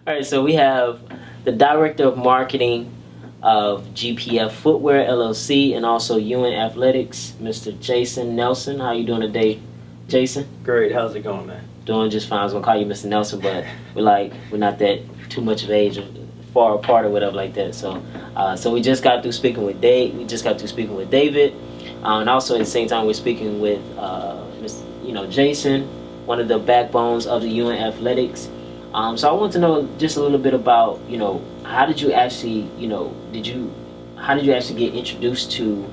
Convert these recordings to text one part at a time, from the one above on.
All right, so we have the director of marketing of GPF Footwear LLC and also Ewing Athletics, Mr. Jason Nelson. How you doing today, Jason? Great. How's it going, man? Doing just fine. I was gonna call you Mr. Nelson, but we're not that too much of age, far apart or whatever like that. So we just got through speaking with David, and also at the same time we're speaking with Jason, one of the backbones of the Ewing Athletics. So I want to know just a little bit about how did you actually how did you actually get introduced to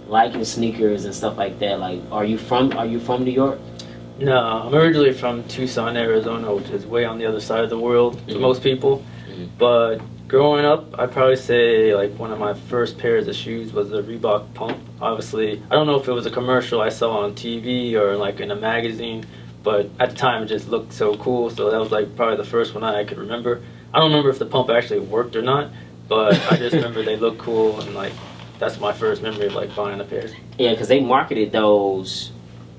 liking sneakers and stuff like that? Like, are you from New York? No, I'm originally from Tucson, Arizona, which is way on the other side of the world to most people. But growing up, I'd probably say like one of my first pairs of shoes was the Reebok Pump. Obviously, I don't know if it was a commercial I saw on TV or like in a magazine, but at the time it just looked so cool. So that was like probably the first one I could remember. I don't remember if the pump actually worked or not, but I just remember they looked cool, and like that's my first memory of like buying a pair. Yeah, because they marketed those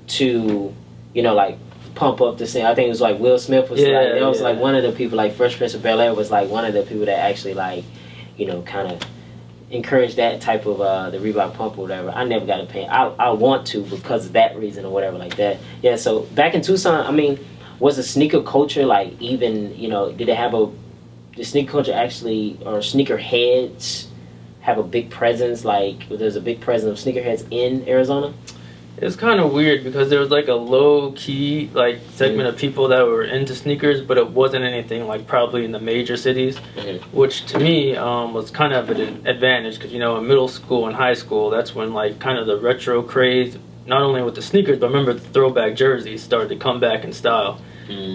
to like pump up the scene. I think it was like Will Smith was like one of the people, like Fresh Prince of Bel-Air was like one of the people that actually like kind of encouraged that type of the Reebok pump or whatever. I never got a pair. I want to because of that reason or whatever like that. Yeah, so back in Tucson, I mean, was the sneaker culture like even did they have the sneaker culture actually, or sneaker heads have a big presence? Like, there's a big presence of sneakerheads in Arizona? It's kind of weird because there was like a low-key like segment of people that were into sneakers, but it wasn't anything like probably in the major cities, which to me was kind of an advantage because in middle school and high school, that's when like kind of the retro craze, not only with the sneakers, but remember the throwback jerseys started to come back in style.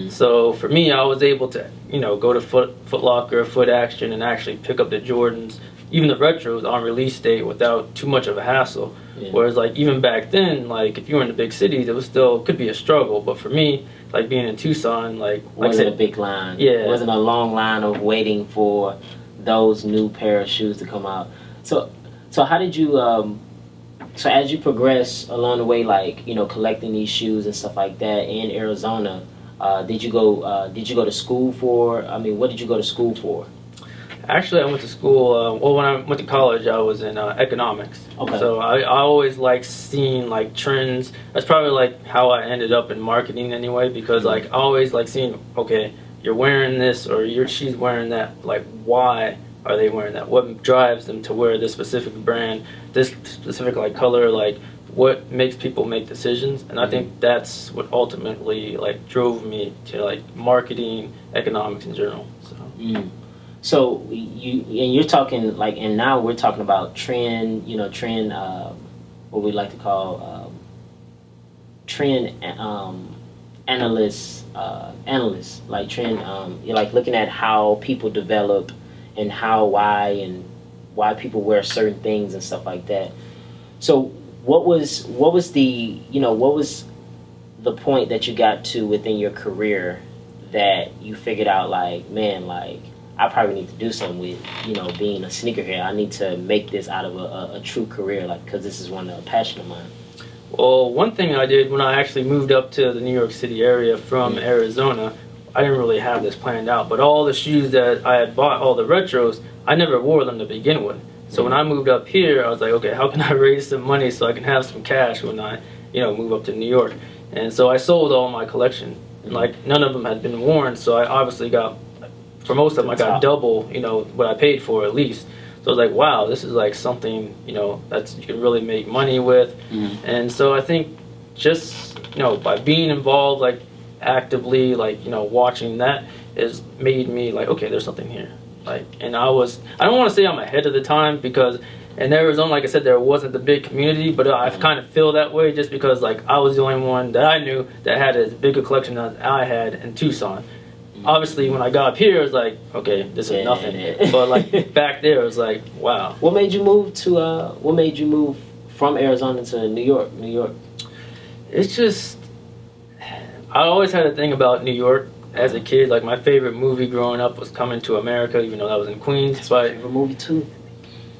So for me, I was able to go to Foot Locker, Foot Action, and actually pick up the Jordans, even the retros on release date without too much of a hassle. Whereas like even back then, like if you were in the big cities, it was still could be a struggle. But for me, like being in Tucson, like wasn't a big line. Yeah, it wasn't a long line of waiting for those new pair of shoes to come out. So how did you so as you progress along the way, like collecting these shoes and stuff like that in Arizona, did you go to school for? I mean, what did you go to school for? Actually, I went to school. Well, when I went to college, I was in economics. Okay. So I always like seeing like trends. That's probably like how I ended up in marketing anyway, because like I always like seeing, okay, you're wearing this or she's wearing that. Like, why are they wearing that? What drives them to wear this specific brand, this specific like color? Like, what makes people make decisions? And I think that's what ultimately like drove me to like marketing, economics in general. So. So you're talking like, and now we're talking about trend, what we like to call trend analysts, like trend, you're like looking at how people develop and why people wear certain things and stuff like that. So what was the point that you got to within your career that you figured out like, man, like, I probably need to do something with, being a sneakerhead. I need to make this out of a true career, like, because this is a passion of mine. Well, one thing I did when I actually moved up to the New York City area from Arizona, I didn't really have this planned out, but all the shoes that I had bought, all the retros, I never wore them to begin with. So when I moved up here, I was like, okay, how can I raise some money so I can have some cash when I, move up to New York? And so I sold all my collection. And, like, none of them had been worn, so I obviously got, for most of them, I got double, what I paid for at least. So I was like, wow, this is like something, that's you can really make money with. And so I think just, by being involved, like actively, like, watching that has made me like, okay, there's something here. Like, and I don't want to say I'm ahead of the time because in Arizona, like I said, there wasn't the big community, but I kind of feel that way just because like I was the only one that I knew that had as big a collection as I had in Tucson. Obviously, when I got up here, it was like, okay, this is nothing. But like back there, it was like, wow. What made you move from Arizona to New York? It's just, I always had a thing about New York as a kid. Like my favorite movie growing up was Coming to America, even though that was in Queens. That's my favorite movie too.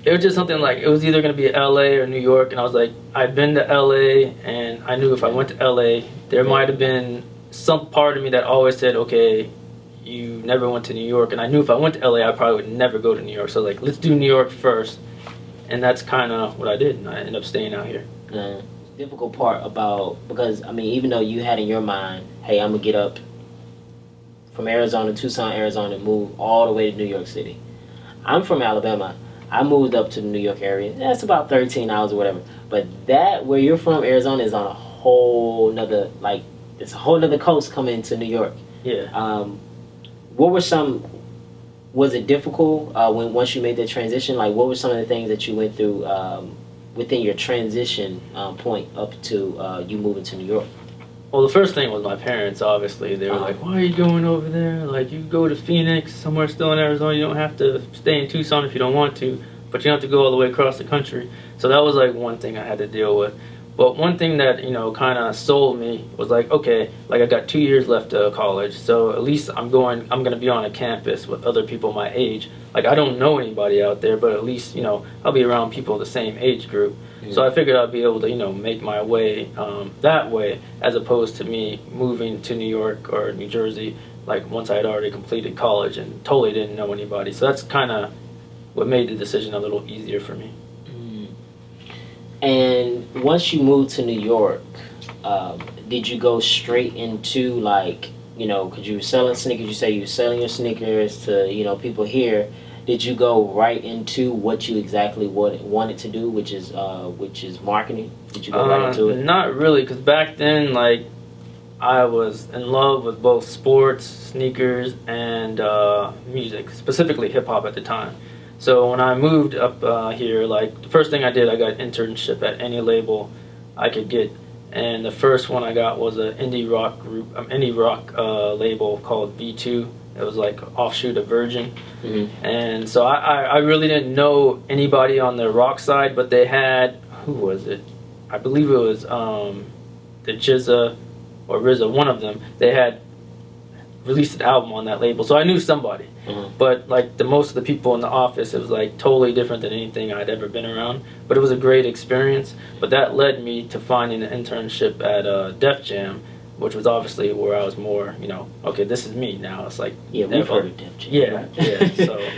It was just something like, it was either going to be LA or New York, and I was like, I'd been to LA, and I knew if I went to LA, there might have been some part of me that always said, okay, you never went to New York, and I knew if I went to LA, I probably would never go to New York. So like, let's do New York first, and that's kind of what I did, and I ended up staying out here. Difficult part about, because I mean, even though you had in your mind, hey, I'm gonna get up from Arizona, Tucson, Arizona, and move all the way to New York City. I'm from Alabama. I moved up to the New York area. That's about 13 hours or whatever. But that, where you're from, Arizona, is on a whole nother, like, it's a whole nother coast coming to New York. Yeah. What were some, was it difficult once you made that transition? Like, what were some of the things that you went through within your transition point up to you moving to New York? Well, the first thing was my parents, obviously. They were like, why are you going over there? Like, you go to Phoenix, somewhere still in Arizona. You don't have to stay in Tucson if you don't want to, but you don't have to go all the way across the country. So that was, like, one thing I had to deal with. But one thing that, you know, kind of sold me was like, okay, like I got 2 years left of college, so at least I'm going to be on a campus with other people my age. Like, I don't know anybody out there, but at least, you know, I'll be around people the same age group. So I figured I'd be able to, you know, make my way that way, as opposed to me moving to New York or New Jersey, like once I had already completed college and totally didn't know anybody. So that's kind of what made the decision a little easier for me. And once you moved to New York, did you go straight into, like, you know, because you were selling sneakers, you say you were selling your sneakers to, you know, people here. Did you go right into what you exactly wanted to do, which is marketing? Did you go right into it? Not really, because back then, like, I was in love with both sports, sneakers, and music, specifically hip-hop at the time. So when I moved up here, like, the first thing I did, I got an internship at any label I could get. And the first one I got was an indie rock label called V2. It was like an offshoot of Virgin. And so I really didn't know anybody on the rock side, but they had, who was it? I believe it was the Jizza or RZA, one of them. They had released an album on that label, so I knew somebody. But like most of the people in the office, it was like totally different than anything I'd ever been around. But it was a great experience. But that led me to finding an internship at Def Jam, which was obviously where I was more, you know, okay, this is me now. It's like, yeah, we've heard of Def Jam. Yeah, yeah. So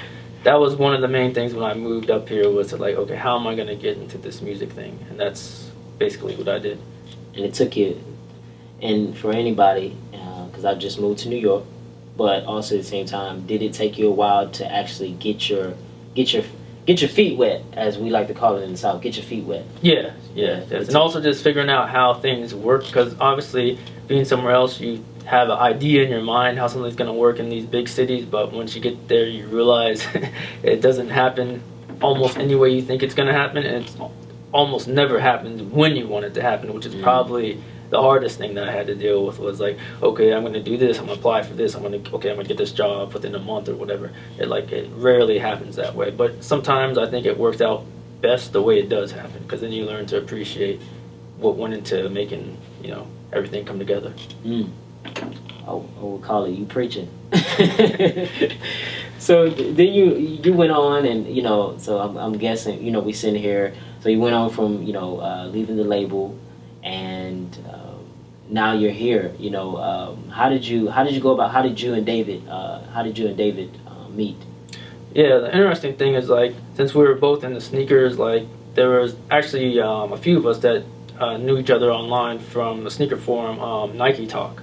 that was one of the main things when I moved up here, was to like, okay, how am I going to get into this music thing? And that's basically what I did. And it took you, and for anybody, because I just moved to New York, but also at the same time, did it take you a while to actually get your feet wet, as we like to call it in the South? Get your feet wet. Yeah. And also just figuring out how things work, because obviously being somewhere else, you have an idea in your mind how something's going to work in these big cities, but once you get there, you realize it doesn't happen almost any way you think it's going to happen, and it's almost never happens when you want it to happen, which is probably the hardest thing that I had to deal with. Was like, okay, I'm going to do this, I'm going to apply for this, I'm going to get this job within a month or whatever. It rarely happens that way, but sometimes I think it works out best the way it does happen, because then you learn to appreciate what went into making, you know, everything come together. I would call it you preaching. So then you went on, and you know, so I'm guessing, you know, we sitting here, so you went on from, you know, leaving the label, and now you're here. You know, how did you go about? How did you and David meet? Yeah, the interesting thing is, like, since we were both in the sneakers, like, there was actually a few of us that knew each other online from the sneaker forum, Nike Talk.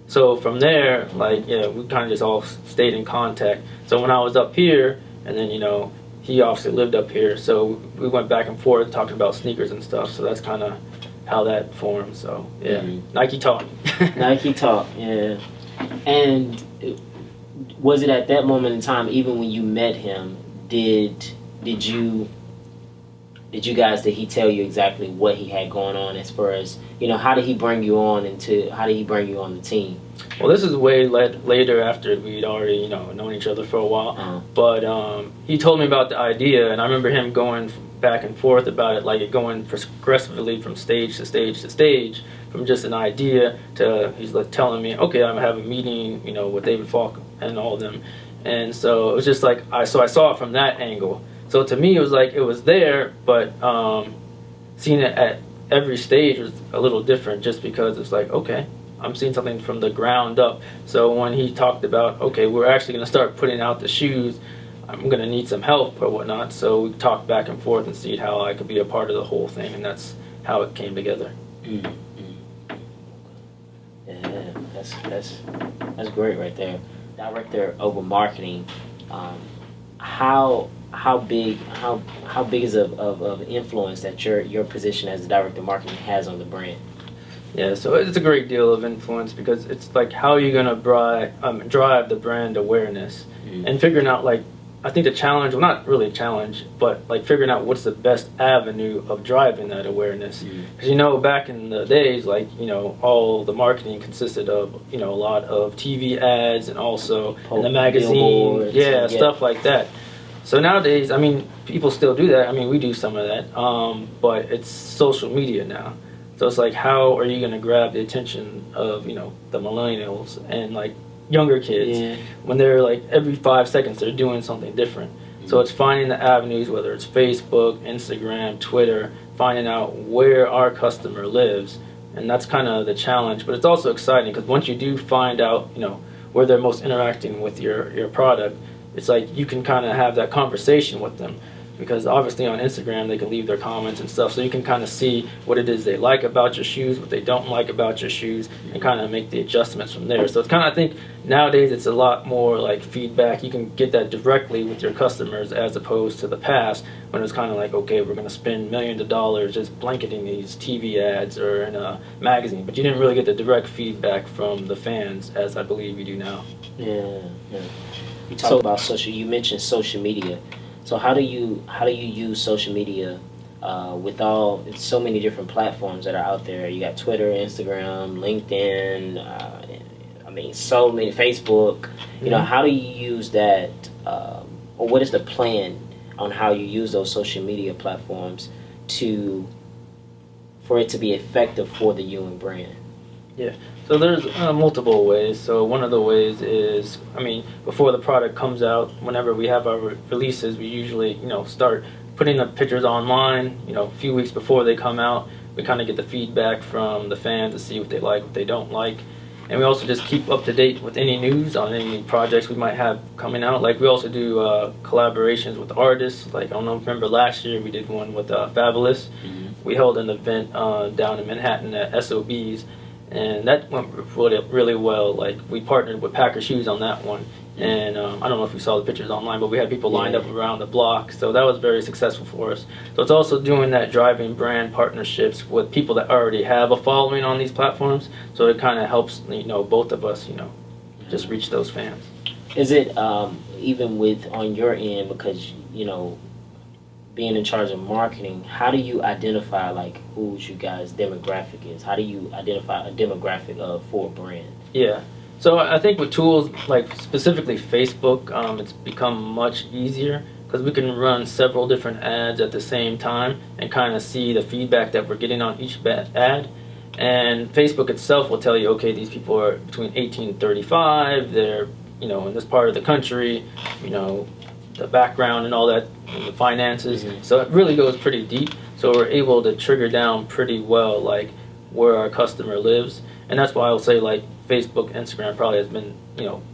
So from there, like, yeah, we kind of just all stayed in contact. So when I was up here, and then, you know, he obviously lived up here, so we went back and forth talking about sneakers and stuff. So that's kind of how that formed. So yeah, Nike Talk. Nike Talk, yeah. And was it at that moment in time, even when you met him, did he tell you exactly what he had going on, as far as, you know, how did he bring you on the team? Well, this is way later, after we'd already, you know, known each other for a while. But he told me about the idea, and I remember him going back and forth about it, like it going progressively from stage to stage to stage, from just an idea to, he's like telling me, okay, I'm gonna have a meeting, you know, with David Falk and all of them. And so it was just like, I saw it from that angle. So to me, it was like, it was there, but seeing it at every stage was a little different, just because it's like, okay, I'm seeing something from the ground up. So when he talked about, okay, we're actually going to start putting out the shoes, I'm going to need some help or whatnot. So we talked back and forth and see how I could be a part of the whole thing, and that's how it came together. Mm-hmm. Yeah, that's great right there. Director over marketing. How big is of influence that your position as the director of marketing has on the brand? Yeah, so it's a great deal of influence because it's like how are you gonna drive the brand awareness and figuring out like I think the challenge, well not really a challenge, but like figuring out what's the best avenue of driving that awareness. Because back in the days, like all the marketing consisted of a lot of TV ads and also in the magazine, stuff like that. So nowadays, I mean, people still do that. I mean, we do some of that, but it's social media now. So it's like, how are you going to grab the attention of, the millennials and like younger kids when they're like every 5 seconds they're doing something different. So it's finding the avenues, whether it's Facebook, Instagram, Twitter, finding out where our customer lives. And that's kind of the challenge. But it's also exciting because once you do find out, where they're most interacting with your product, it's like you can kind of have that conversation with them. Because obviously on Instagram they can leave their comments and stuff, so you can kind of see what it is they like about your shoes, what they don't like about your shoes, and kind of make the adjustments from there. So it's kind of, I think nowadays it's a lot more like feedback. You can get that directly with your customers as opposed to the past when it was kind of like, okay, we're going to spend millions of dollars just blanketing these TV ads or in a magazine, but you didn't really get the direct feedback from the fans as I believe you do now. Yeah. You talk about you mentioned social media. So how do you use social media with it's so many different platforms that are out there? You got Twitter, Instagram, LinkedIn, so many, Facebook. How do you use that, or what is the plan on how you use those social media platforms for it to be effective for the Ewing brand? Yeah, so there's multiple ways. So one of the ways is, before the product comes out, whenever we have our releases, we usually, start putting the pictures online, a few weeks before they come out. We kind of get the feedback from the fans to see what they like, what they don't like. And we also just keep up to date with any news on any projects we might have coming out. Like we also do collaborations with artists. Like I don't know, remember last year we did one with Fabulous. We held an event down in Manhattan at SOB's. And that went really well. Like we partnered with Packer Shoes on that one, and I don't know if you saw the pictures online, but we had people lined up around the block, so that was very successful for us. So it's also doing that, driving brand partnerships with people that already have a following on these platforms. So it kind of helps both of us just reach those fans. Is it even with on your end, because being in charge of marketing, how do you identify like who's you guys' demographic is? How do you identify a demographic for a brand? Yeah, so I think with tools like specifically Facebook, it's become much easier because we can run several different ads at the same time and kind of see the feedback that we're getting on each ad. And Facebook itself will tell you, okay, these people are between 18 and 35, they're in this part of the country, the background and all that, and the finances. So it really goes pretty deep. So we're able to trigger down pretty well like where our customer lives. And that's why I would say like Facebook, Instagram probably has been,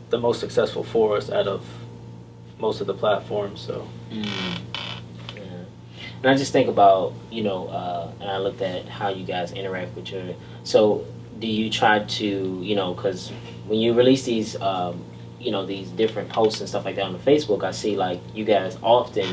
the most successful for us out of most of the platforms. So and I just think about, and I looked at how you guys interact with so do you try to, because when you release these these different posts and stuff like that on the Facebook, I see like you guys often,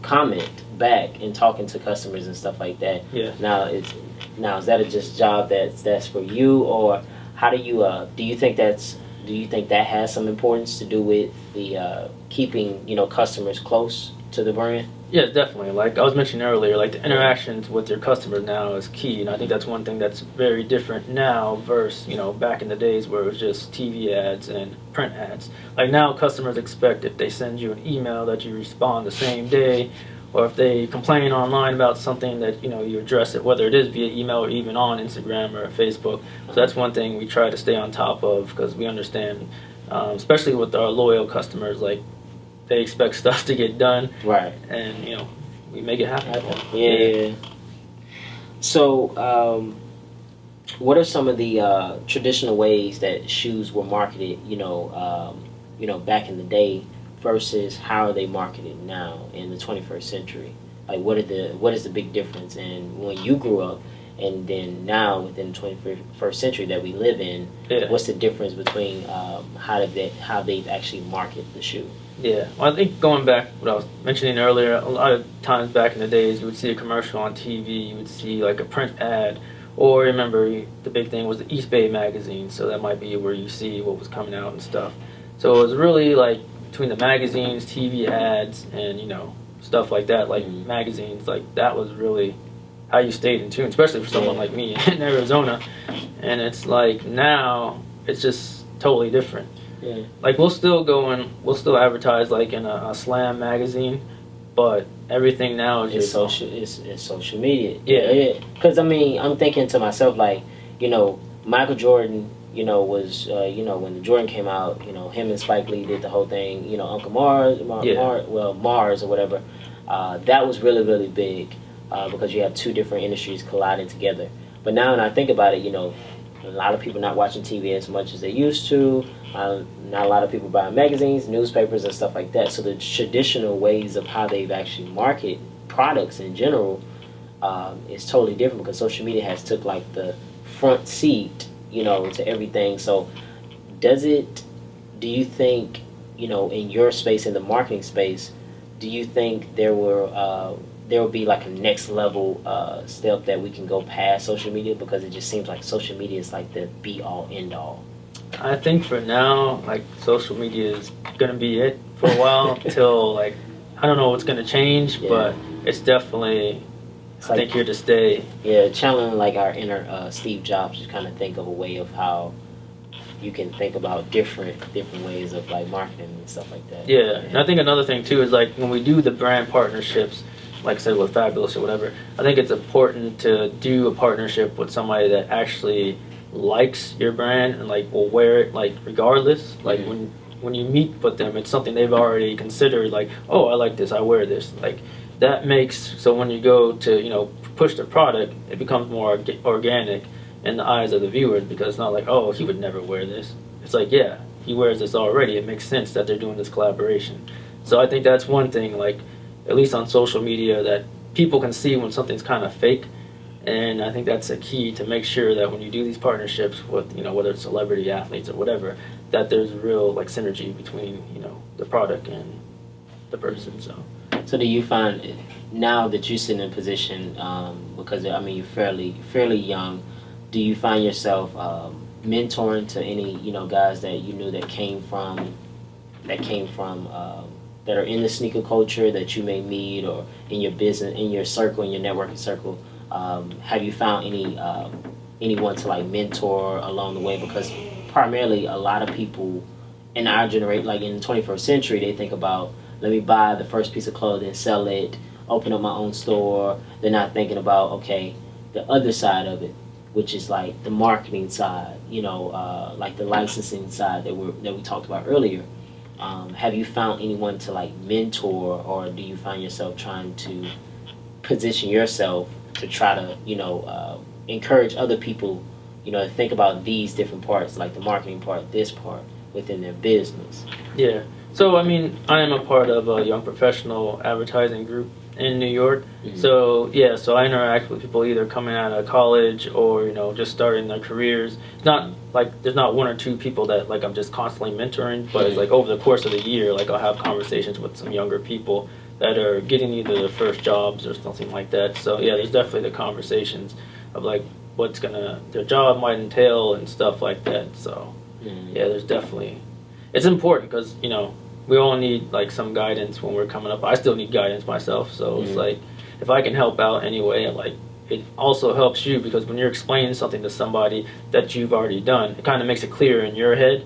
comment back and talking to customers and stuff like that. Yeah. Now is that just job that's for you, or how do you think that has some importance to do with the keeping customers close to the brand? Yeah, definitely. Like I was mentioning earlier, like the interactions with your customers now is key, and I think that's one thing that's very different now versus back in the days where it was just TV ads and print ads. Like now, customers expect if they send you an email that you respond the same day, or if they complain online about something that you address it, whether it is via email or even on Instagram or Facebook. So that's one thing we try to stay on top of because we understand, especially with our loyal customers, like. They expect stuff to get done, right? And we make it happen. Yeah. So what are some of the traditional ways that shoes were marketed, back in the day versus how are they marketed now in the 21st century? Like, what is the big difference? And when you grew up, and then now within the 21st century that we live in, what's the difference between how they've actually marketed the shoe? Yeah, well, I think going back what I was mentioning earlier, a lot of times back in the days, you would see a commercial on TV, you would see like a print ad, or remember the big thing was the East Bay magazine, so that might be where you see what was coming out and stuff. So it was really like between the magazines, TV ads, and stuff like that, like magazines, like that was really how you stayed in tune, especially for someone like me in Arizona. And it's like now it's just totally different. Yeah. Like we'll still advertise like in a Slam magazine, but everything now is just it's social media. Yeah. Because I mean, I'm thinking to myself like, Michael Jordan, was when the Jordan came out, him and Spike Lee did the whole thing. Uncle Mars or whatever. That was really really big because you have two different industries colliding together. But now when I think about it, a lot of people not watching TV as much as they used to. Not a lot of people buying magazines, newspapers, and stuff like that. So the traditional ways of how they've actually market products in general is totally different because social media has took like the front seat, to everything. So do you think, in your space, in the marketing space, do you think there will be like a next level step that we can go past social media, because it just seems like social media is like the be all end all? I think for now, like social media is gonna be it for a while until like I don't know what's gonna change, but it's definitely I think here to stay. Yeah, channeling like our inner Steve Jobs to kind of think of a way of how you can think about different ways of like marketing and stuff like that. Yeah, and I think another thing too is like when we do the brand partnerships, like I said with Fabulous or whatever, I think it's important to do a partnership with somebody that actually likes your brand and like will wear it like regardless. Like when you meet with them, it's something they've already considered. Like, oh, I like this, I wear this. Like that makes so when you go to push the product, it becomes more organic in the eyes of the viewers, because it's not like, oh, he would never wear this. It's like, yeah, he wears this already. It makes sense that they're doing this collaboration. So I think that's one thing, like at least on social media, that people can see when something's kind of fake. And I think that's a key to make sure that when you do these partnerships with, whether it's celebrity athletes or whatever, that there's real like synergy between, the product and the person. So do you find now that you're sitting in a position, because I mean you're fairly young, do you find yourself mentoring to any guys that you knew that came from that are in the sneaker culture that you may meet, or in your business, in your circle, in your networking circle? Have you found anyone to like mentor along the way? Because primarily a lot of people in our generation, like in the 21st century, they think about, let me buy the first piece of clothing, sell it, open up my own store. They're not thinking about, okay, the other side of it, which is like the marketing side, like the licensing side that we talked about earlier. Have you found anyone to like mentor, or do you find yourself trying to position yourself to try to encourage other people to think about these different parts, like the marketing part, this part within their business? Yeah. So I mean, I am a part of a young professional advertising group in New York. So yeah, so I interact with people either coming out of college or just starting their careers. It's not like there's not one or two people that like I'm just constantly mentoring, but it's like over the course of the year, like I'll have conversations with some younger people that are getting either their first jobs or something like that. So yeah, there's definitely the conversations of like what's their job might entail and stuff like that. So yeah, there's definitely, it's important because we all need like some guidance when we're coming up. I still need guidance myself, so it's like if I can help out anyway, like it also helps you, because when you're explaining something to somebody that you've already done, it kind of makes it clear in your head.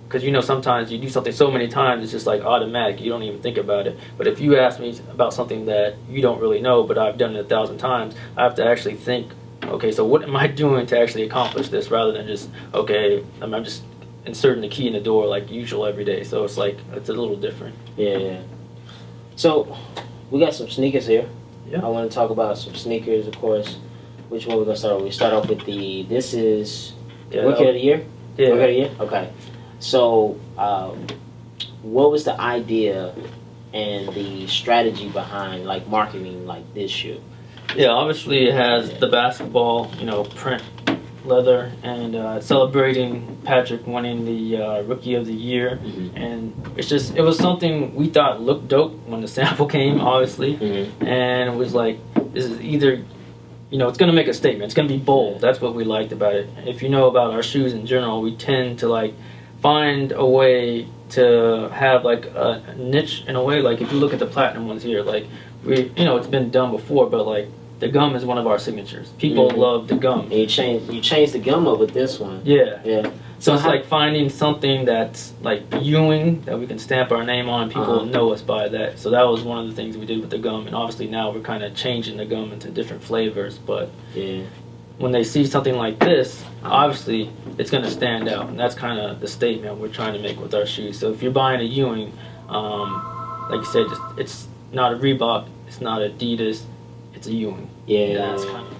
Because sometimes you do something so many times, it's just like automatic, you don't even think about it. But if you ask me about something that you don't really know, but I've done it 1,000 times, I have to actually think, okay, so what am I doing to actually accomplish this, rather than just, okay, I'm just inserting the key in the door like usual every day. So it's like, it's a little different. Yeah. So we got some sneakers here. Yeah. I want to talk about some sneakers, of course. Which one we're gonna start off? We start off with this is Yeah, Rookie of the Year? Yeah. Rookie of the Year? Okay. So, what was the idea and the strategy behind like marketing like this shoe? Yeah, obviously it has the basketball, print leather, and celebrating Patrick winning the Rookie of the Year. Mm-hmm. And it was something we thought looked dope when the sample came, obviously. Mm-hmm. And it was like, this is either, it's going to make a statement. It's going to be bold. That's what we liked about it. If you know about our shoes in general, we tend to like find a way to have like a niche in a way. Like if you look at the platinum ones here, like it's been done before, but like the gum is one of our signatures. People love the gum. And you changed the gum up with this one. Yeah. Yeah. So it's like finding something that's like Ewing that we can stamp our name on. People know us by that. So that was one of the things we did with the gum. And obviously now we're kind of changing the gum into different flavors. But when they see something like this, obviously it's going to stand out. And that's kind of the statement we're trying to make with our shoes. So if you're buying a Ewing, like you said, it's not a Reebok, it's not Adidas, it's a Ewing. Yeah. That's kind of...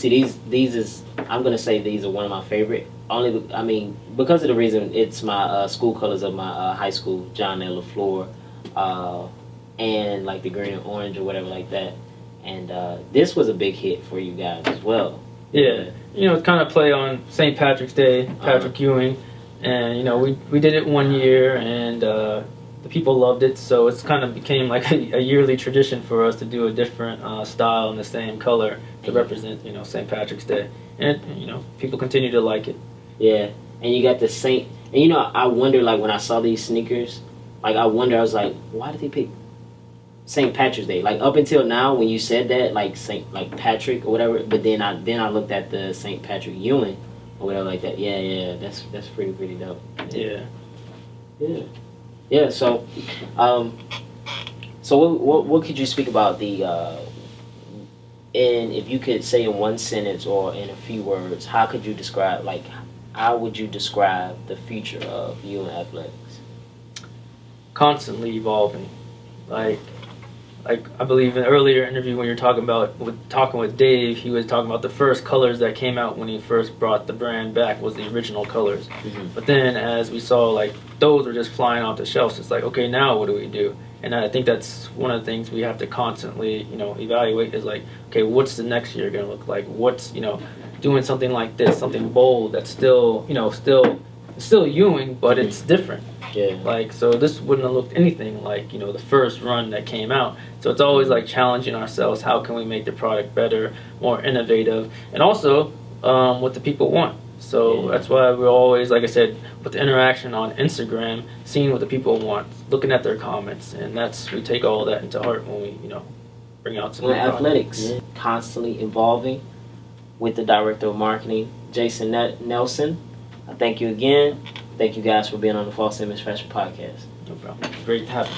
See, these is, I'm going to say these are one of my favorite. Because of the reason it's my school colors of my high school, John L. LaFleur, and like the green and orange or whatever like that. And this was a big hit for you guys as well. Yeah. It's kind of play on St. Patrick's Day, Patrick Ewing. And, we did it one year and the people loved it. So it's kind of became like a yearly tradition for us to do a different style in the same color to represent, St. Patrick's Day. And, people continue to like it. Yeah, and you got the Saint, and I wonder, like, when I saw these sneakers, like, I was like, why did they pick St. Patrick's Day? Like, up until now, when you said that, like, like Patrick or whatever, but then I looked at the St. Patrick Ewing or whatever like that. Yeah, that's pretty dope. Yeah. So, what could you speak about and if you could say in one sentence or in a few words, how would you describe the future of Ewing Athletics? Constantly evolving. Like I believe in an earlier interview when you're talking with Dave, he was talking about the first colors that came out when he first brought the brand back was the original colors. Mm-hmm. But then as we saw, like, those were just flying off the shelves. It's like, okay, now what do we do? And I think that's one of the things we have to constantly, evaluate is like, okay, what's the next year going to look like? What's, doing something like this, something bold that's still Ewing, but it's different. Yeah. Like, so this wouldn't have looked anything like, the first run that came out. So it's always like challenging ourselves. How can we make the product better, more innovative, and also what the people want. So that's why we're always, like I said, with the interaction on Instagram, seeing what the people want, looking at their comments, and we take all that into heart when we, bring out some athletics. Constantly evolving with the director of marketing, Jason Nelson. I thank you again. Thank you guys for being on the False Image Fashion Podcast. No problem. Great to have you.